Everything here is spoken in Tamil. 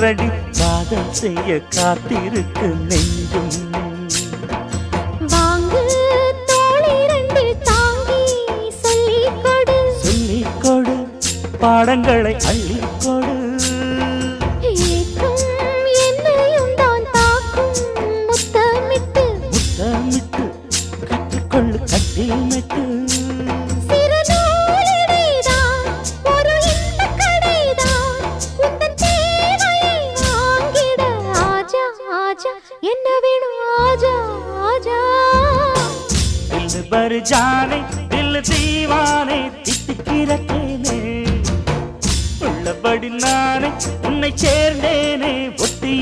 பாரடி காதல் செய்ய காத்திருக்கு நெஞ்சும் வாங்கு தோளிரண்டில் தாங்கி சொல்லிக்கொடு சொல்லிக்கொடு பாடங்களை அள்ளிக்கொடு ஏற்றும் என்னையும் தான் தாக்கும் முத்தமிட்டு முத்தமிட்டு கற்றுக்கொள்ளு கட்டில் மெட்டு சிறு நூலிடைதான் ஒரு இன்பக் கடைதான் உந்தன் தேவையை வாங்கிட ஆஜா ஆஜா என்ன வேணும் ஆஜா ஆஜா दिल भर जाने दिल दीवाने தித்திக்கிறேனே உள்ளபடி நானே உன்னை சேர்ந்தேனே ஒட்டி